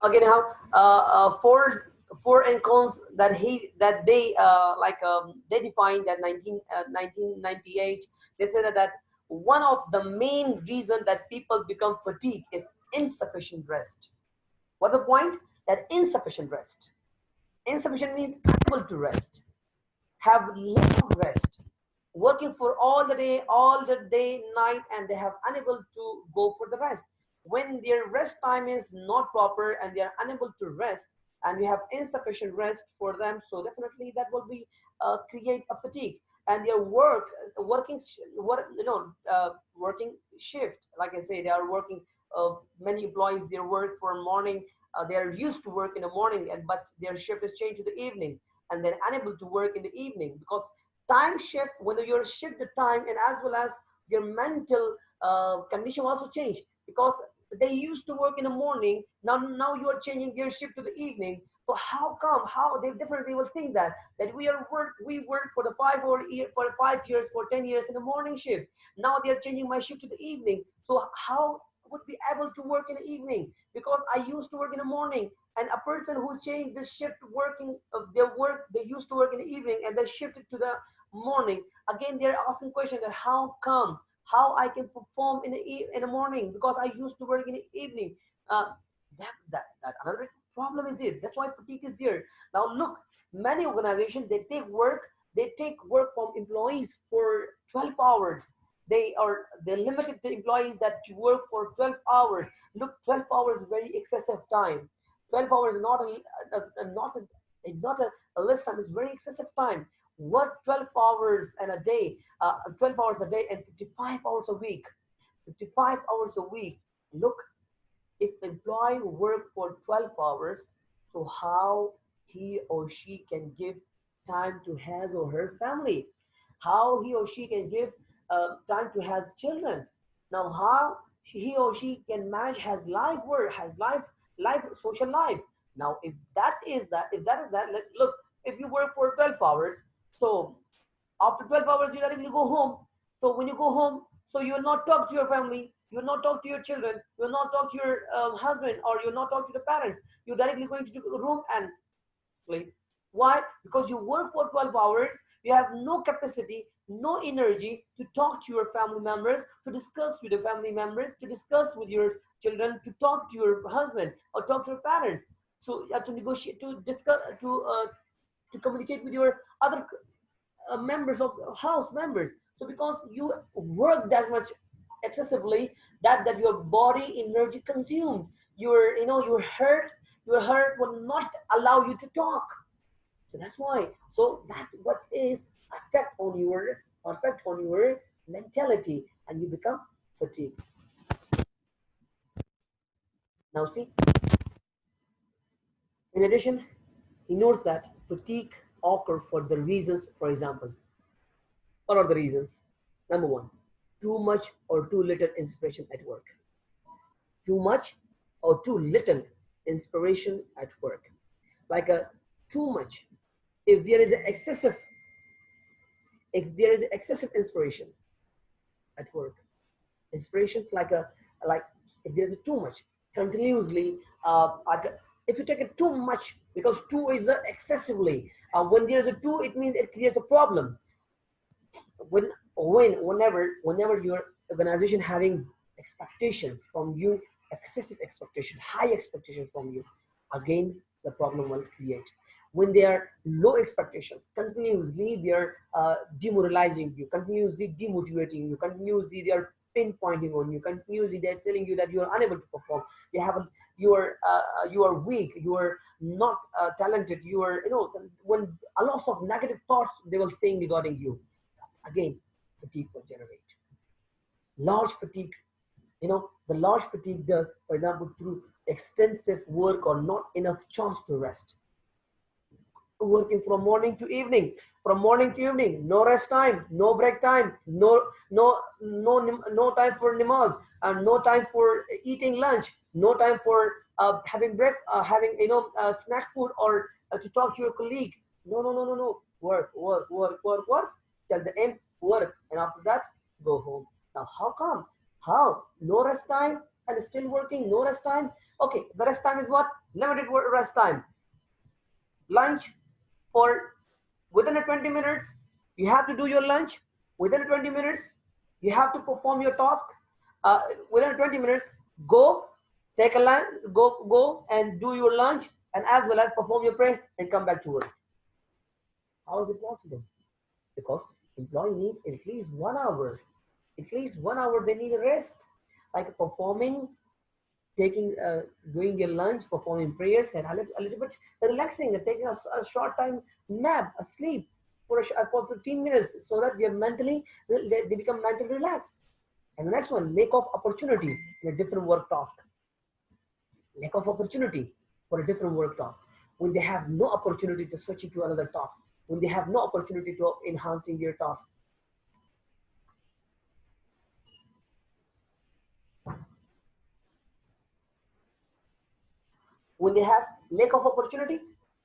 again how four and cons that they defined that 1998. They said that one of the main reason that people become fatigued is insufficient rest. What the point? That insufficient rest. Insufficient means unable to rest, have lack of rest, working for all the day, night, and they have unable to go for the rest. When their rest time is not proper and they are unable to rest, and we have insufficient rest for them, so definitely that will be create a fatigue. And their working shift. Like I say, they are working. Many employees they work for morning. They are used to work in the morning, and but their shift is changed to the evening, and they're unable to work in the evening because time shift, whether you're shift the time and as well as your mental condition also change, because they used to work in the morning, now you are changing their shift to the evening. So how come, how they definitely will think that we work for the 5 hour year for 5 years, for 10 years in the morning shift, now they are changing my shift to the evening, so how would be able to work in the evening, because I used to work in the morning. And a person who changed the shift working of their work, they used to work in the evening and they shifted to the morning, again they're asking question that how come, how I can perform in in the morning because I used to work in the evening. That another problem is there. That's why fatigue is there. Now look, many organizations they take work from employees for 12 hours. They limited the employees that to work for 12 hours. Look, 12 hours is very excessive time. 12 hours is not a less time, it's very excessive time. Work 12 hours and a day, 12 hours a day and 55 hours a week. 55 hours a week. Look, if employee work for 12 hours, so how he or she can give time to his or her family? How he or she can give time to his children? Now, how he or she can manage his life work, his life, social life? Now, if that is that, look, if you work for 12 hours, so after 12 hours, you directly go home. So when you go home, so you will not talk to your family, you will not talk to your children, you will not talk to your husband, or you will not talk to the parents. You're directly going to the room and sleep. Why? Because you work for 12 hours, you have no capacity, no energy to talk to your family members, to discuss with your family members, to discuss with your children, to talk to your husband or talk to your parents. So you have to negotiate, to discuss, to communicate with your other members of house members. So because you work that much excessively, that your body energy consumed, your heart will not allow you to talk. So that's why, so that what is affect on your mentality, and you become fatigued. Now see, in addition, he notes that fatigue occur for the reasons. For example, what are the reasons? Number one, too much or too little inspiration at work. Too much or too little inspiration at work. Like a too much. If there is excessive, if there is excessive inspiration at work, inspirations like if there's a too much continuously, if you take it too much, because two is excessively. When there's a two, it means it creates a problem. Whenever your organization having expectations from you, excessive expectation, high expectation from you, again the problem will create. When they are low expectations, continuously they are demoralizing you, continuously demotivating you, continuously they are pinpointing on you, continuously they're telling you that you are unable to perform, you are weak, you are not talented, you are, when a lot of negative thoughts they will saying regarding you, again fatigue will generate. Large fatigue, the large fatigue does, for example, through extensive work or not enough chance to rest. Working from morning to evening, no rest time, no break time, no time for namaz, and no time for eating lunch, no time for having having snack food, or to talk to your colleague. No. Work till the end, work, and after that go home. Now how come? How? No rest time and still working, no rest time. Okay, the rest time is what? Limited rest time. Lunch for within a 20 minutes, you have to do your lunch. Within 20 minutes, you have to perform your task. Within 20 minutes, go take a lunch, go and do your lunch, and as well as perform your prayer and come back to work. How is it possible? Because employee need at least 1 hour. At least 1 hour they need a rest, like performing, taking, doing your lunch, performing prayers, and a little bit relaxing and taking a short time nap, a sleep for 15 minutes, so that they're mentally, they become mentally relaxed. And the next one, lack of opportunity in a different work task. Lack of opportunity for a different work task. When they have no opportunity to switch into another task, when they have no opportunity to enhancing their task, when they have lack of opportunity,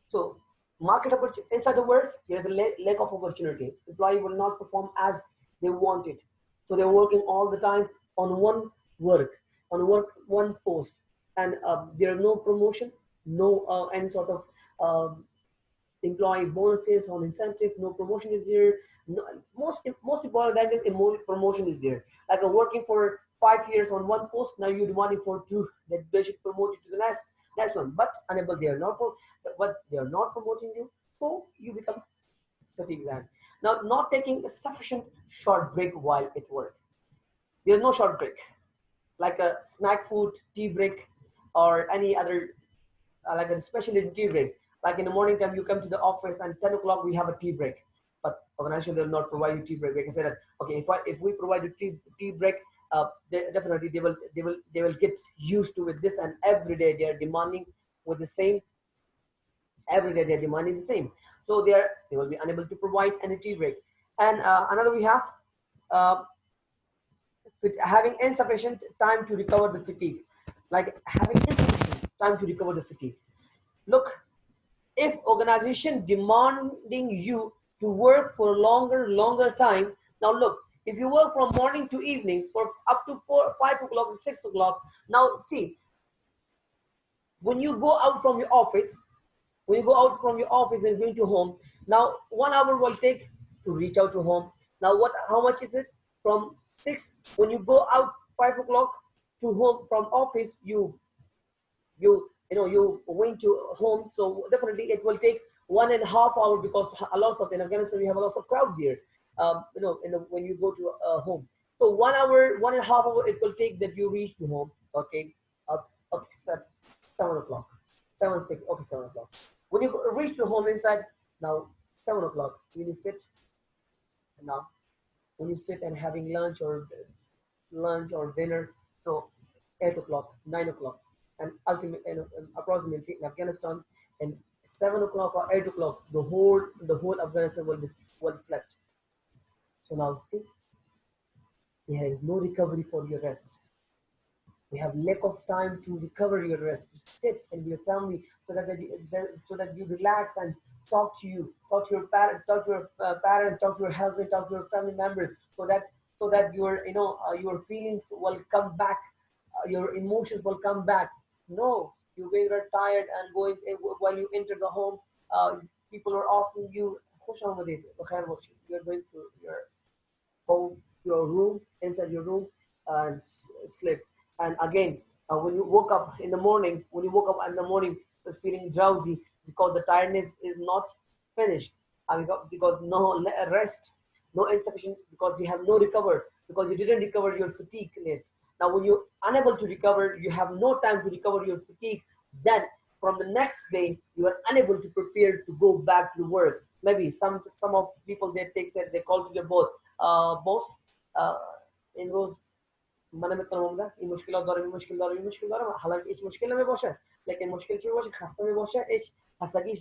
so market opportunity inside the work, there is a lack of opportunity. Employee will not perform as they want it, so they're working all the time on one work, one post, and there are no promotion, no any sort of employee bonuses or incentive, no promotion is there. No, most important than this, promotion is there. Like working for 5 years on one post, now you're demanding for two, that they should promote you to the next one, but unable, they are not, but they are not promoting you, so you become fatigued. Now, not taking a sufficient short break while at work. There's no short break, like a snack food, tea break, or any other, like especially tea break. Like in the morning time, you come to the office and 10 o'clock we have a tea break. But organization will not provide you tea break. They can say that, okay, if we provide you tea break, definitely they will get used to it. This, and every day they are demanding with the same. Every day they are demanding the same. So they will be unable to provide any tea break. And another we have, uh, with having insufficient time to recover the fatigue. Like having insufficient time to recover the fatigue. Look, if organization demanding you to work for longer time, now look, if you work from morning to evening for up to 5 o'clock and 6 o'clock, now see, when you go out from your office, and going to home, now 1 hour will take to reach out to home. Now how much is it? From 6, when you go out 5 o'clock to home from office, you went to home, so definitely it will take 1.5 hours, because a lot of, in Afghanistan we have a lot of crowd there, when you go to home, so 1 hour, 1.5 hours it will take that you reach to home. Okay, okay, 7 o'clock, 7 6, okay, 7 o'clock, when you reach to home inside, now 7 o'clock, when you sit, now when you sit and having lunch or dinner, so 8 o'clock, 9 o'clock, and ultimately, approximately in Afghanistan, and 7 o'clock or 8 o'clock, the whole Afghanistan will slept. So now see, there is no recovery for your rest. We have lack of time to recover your rest, to sit and your family, so that you relax and talk to your parents, talk to your husband, talk to your family members, so that your feelings will come back, your emotions will come back. No, you're being very tired and going, while you enter the home, people are asking you, you're going to your home, your room, inside your room, and sleep. And again, when you woke up in the morning, feeling drowsy because the tiredness is not finished. Because no rest, no insufficient, because you have no recover, because you didn't recover your fatigueness. Now, when you're unable to recover, you have no time to recover your fatigue. Then, from the next day, you are unable to prepare to go back to work. Maybe some of people they call to their boss, uh, in those मैंने मैं कहूँगा ये मुश्किल दौर में हालांकि इस मुश्किल में बॉशे लेकिन मुश्किल से बॉशे खास्ता में बॉशे इस हसगी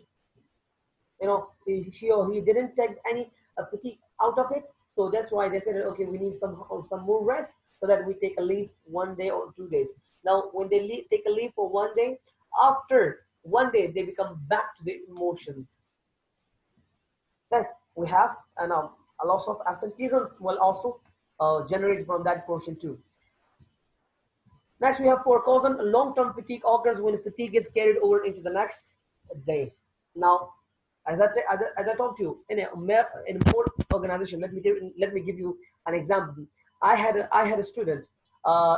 she or he didn't take any fatigue out of it, so that's why they said, okay, we need some more rest, so that we take a leave 1 day or 2 days. Now when they take a leave for 1 day, after 1 day they become back to the emotions. Yes, we have, and a loss of absenteeism will also generate from that portion too. Next, we have for causing long-term fatigue occurs when fatigue is carried over into the next day. Now, as I talked to you, in more organization, let me give you an example. I had a student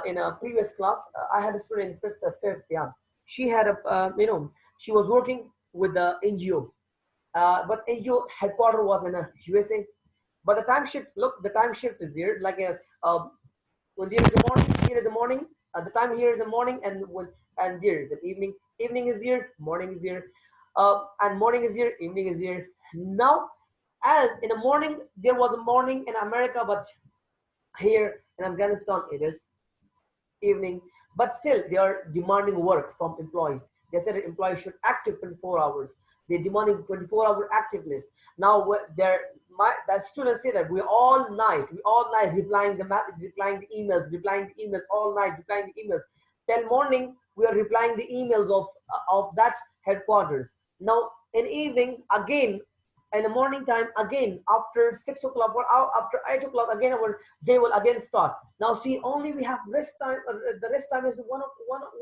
in a previous class. I had a student in fifth. Yeah, she had a she was working with the NGO, but NGO headquarter was in USA. But the time shift, look, the time shift is there. Like when there is a morning, here is a morning. The time here is a morning, and there is an evening. Evening is here, morning is here, and morning is here, evening is here. Now, as in the morning, there was a morning in America, but here in Afghanistan, it is evening, but still they are demanding work from employees. They said that employees should active 24 hours. They're demanding 24-hour activeness. Now that students say that we all night replying the emails all night, replying the emails. Till morning, we are replying the emails of that headquarters. Now in evening again, in the morning time again, after 6 o'clock or after 8 o'clock, again our day will again start. Now see, only we have rest time. The rest time is 1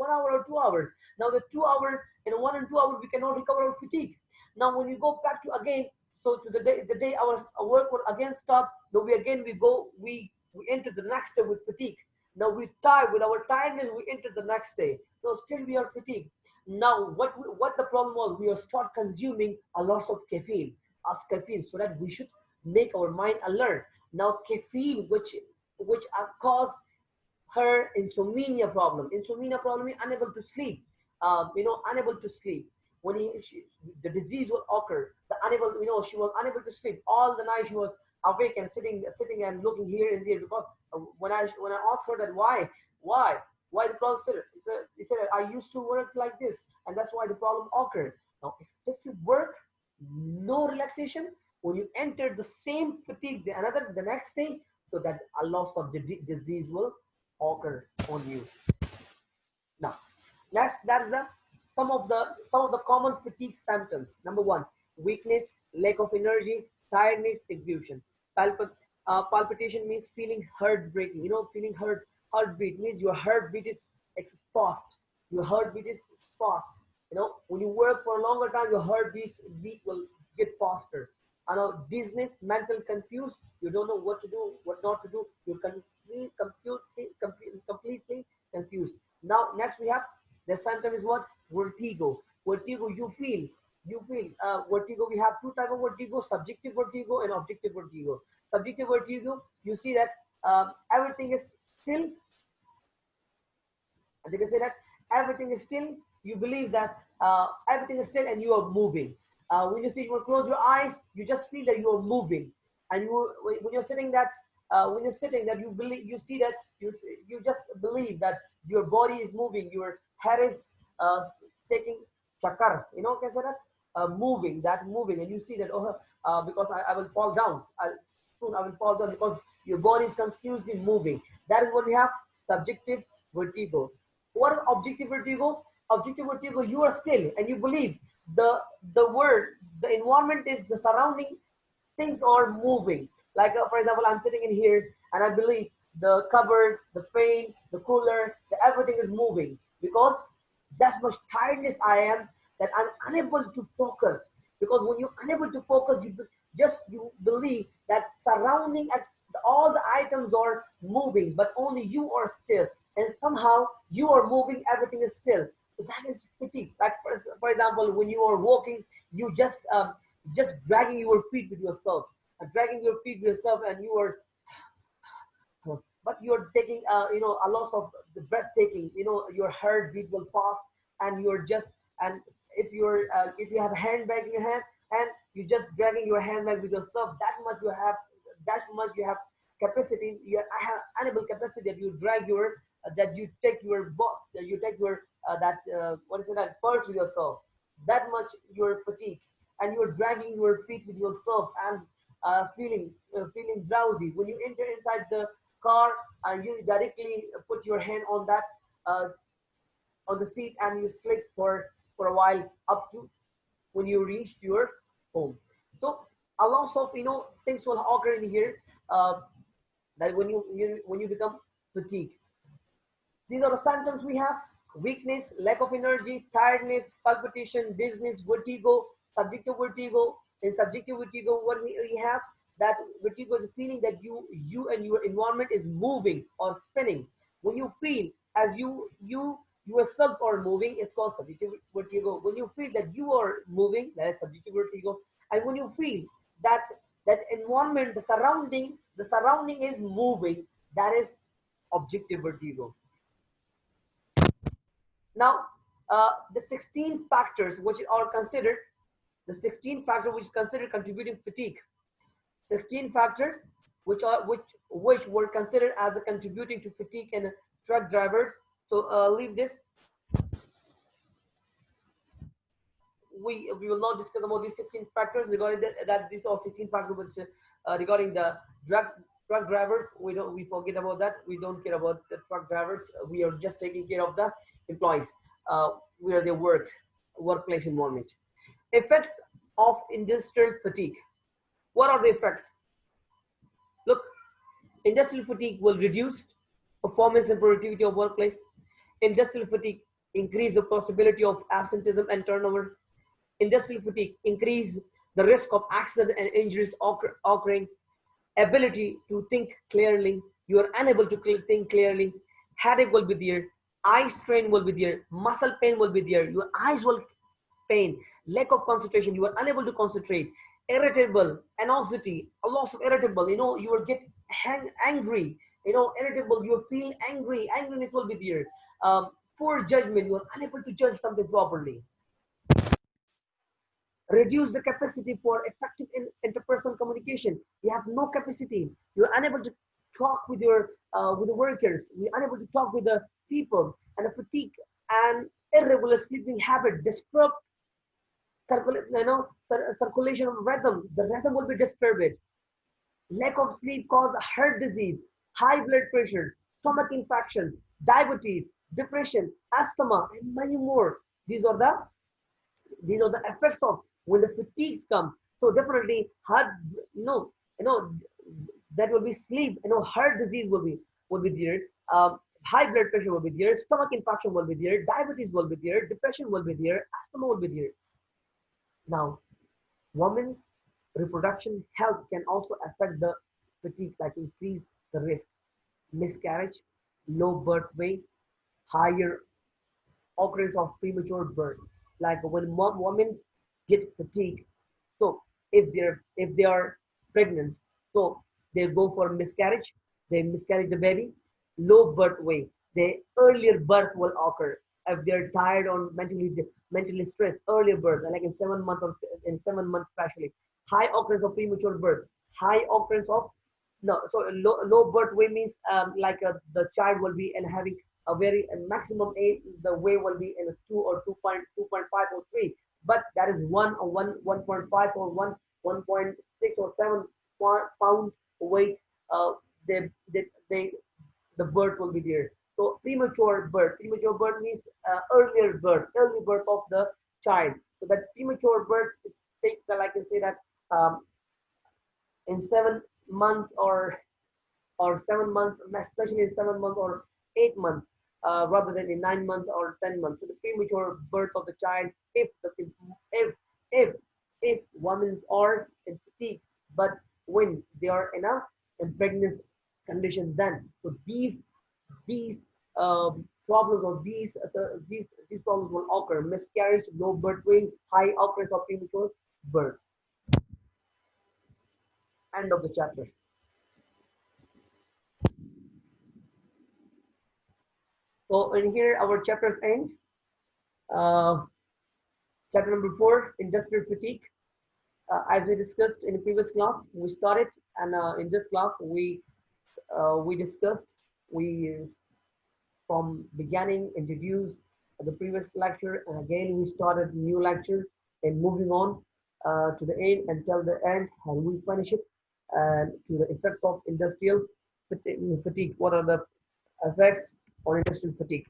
hour or 2 hours. Now the 2 hour, in 1 and 2 hours, we cannot recover our fatigue. Now when you go back to again, so to the day our work will again start. Now we enter the next day with fatigue. Now we tie with our tiredness, we enter the next day. Now still we are fatigued. Now what the problem was, we are start consuming a lot of caffeine, as caffeine, so that we should make our mind alert. Now caffeine, which cause her insomnia problem is unable to sleep. Unable to sleep. The disease will occur. The unable, she was unable to sleep all the night. She was awake and sitting and looking here and there, because when I asked her that why the problem said, he said I used to work like this, and that's why the problem occurred. Now excessive work, no relaxation. When you enter the same fatigue the next day, so that a loss of the disease will occur on you. Now, that's the some of the common fatigue symptoms. Number one, weakness, lack of energy, tiredness, exhaustion. Palpitation means feeling heart breaking. Feeling heartbeat means your heartbeat is fast. Your heartbeat is fast. When you work for a longer time, your heartbeat will get faster. Business, mental confused. You don't know what to do, what not to do. You're completely confused. Now, next we have the symptom is what? Vertigo. Vertigo, you feel vertigo. We have two type of vertigo: subjective vertigo and objective vertigo. Subjective vertigo, you see that everything is still, and they can say that everything is still. You believe that everything is still and you are moving. When you close your eyes, you just feel that you are moving. And when you're sitting that you believe, you see that you just believe that your body is moving, your head is uh, taking chakar. Can I say that? Moving, and you see that, because I will fall down. Soon I will fall down, because your body is constantly moving. That is what we have: subjective vertigo. What is objective vertigo? Objective vertigo, you are still and you believe the world, the environment is the surrounding things are moving. Like for example, I'm sitting in here and I believe the cupboard, the fan, the cooler, everything is moving, because that's much tiredness I am, that I'm unable to focus. Because when you're unable to focus, you believe that surrounding at all the items are moving, but only you are still, and somehow you are moving, everything is still. So that is fatigue. Like for example, when you are walking, you just dragging your feet with yourself, and you are, but you're taking a loss of the breathtaking. Your heartbeat will fast, and you're just, and if you have a handbag in your hand, and you just dragging your handbag with yourself, that much you have capacity. I have unable capacity that you drag your that you take your that you take your that what is it, that purse with yourself. That much you're fatigued, and you're dragging your feet with yourself, and feeling drowsy. When you enter inside the car, and you directly put your hand uh, on the seat, and you sleep for a while, up to when you reach your home. So a lot of things will occur in here, that when you become fatigued. These are the symptoms we have: weakness, lack of energy, tiredness, palpitation, dizziness, vertigo, subjective vertigo. In subjective vertigo, what we have, that vertigo is a feeling that you and your environment is moving or spinning. When you feel as you yourself are moving, it's called subjective vertigo. When you feel that you are moving, that is subjective vertigo. And when you feel that that environment, the surrounding is moving, that is objective vertigo. Now, the 16 factors which are considered, the 16 factors which considered contributing fatigue, 16 factors which were considered as a contributing to fatigue in truck drivers. So leave this. We will not discuss about these 16 factors regarding that these are 16 factors which regarding the drug truck drivers. We forget about that. We don't care about the truck drivers. We are just taking care of the employees where they workplace environment. Effects of industrial fatigue. What are the effects? Look, industrial fatigue will reduce performance and productivity of workplace. Industrial fatigue increase the possibility of absenteeism and turnover. Industrial fatigue increase the risk of accident and injuries occurring. Ability to think clearly, you are unable to think clearly. Headache will be there, eye strain will be there, muscle pain will be there, your eyes will pain, lack of concentration, you are unable to concentrate, irritable, anxiety, a loss of irritable, you will get angry, irritable, you feel angry, angriness will be there. Poor judgment, you are unable to judge something properly. Reduce the capacity for effective interpersonal communication. You have no capacity. You're unable to talk with the workers. You're unable to talk with the people. And the fatigue and irregular sleeping habit disrupt circulation of rhythm. The rhythm will be disturbed. Lack of sleep cause heart disease, high blood pressure, stomach infection, diabetes, depression, asthma, and many more. These are the effects of when the fatigues come. So definitely heart, you know that will be sleep. Heart disease will be there. High blood pressure will be there. Stomach infection will be there. Diabetes will be there. Depression will be there. Asthma will be there. Now, women's reproduction health can also affect the fatigue, like increase the risk, miscarriage, low birth weight, higher occurrence of premature birth. Like when women get fatigue, so if they are pregnant, so they go for miscarriage, they miscarry the baby, low birth weight, the earlier birth will occur. If they're tired or mentally stressed, earlier birth, like in 7 months or in 7 months especially, high occurrence of premature birth, high occurrence of no, so low birth weight means like the child will be and having a very a maximum age, the weight will be in a 2 or 2.5 or 3, but that is 1 or 1.5 or 1.6 or 7 pound weight. Uh, they the birth will be there. So premature birth means early birth of the child. So that premature birth, it takes that I can say that um, in 7 months or 7 months, especially in 7 months or 8 months, rather than in 9 months or 10 months. So the premature birth of the child, if if if women are in fatigue, but when they are in a in pregnant condition, then so these problems or these problems will occur: miscarriage, low birth weight, high occurrence of premature birth. End of the chapter. So in here, our chapters end. Uh, Chapter number 4, industrial fatigue. As we discussed in the previous class, we started, and in this class we discussed, we from beginning introduced the previous lecture, and again we started new lecture and moving on to the end until the end, and we finish it and to the effects of industrial fatigue. What are the effects on industrial fatigue?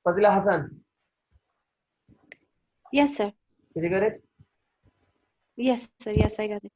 Fazila Hassan, Yes, sir. did you get it? Yes, sir. Yes, I got it.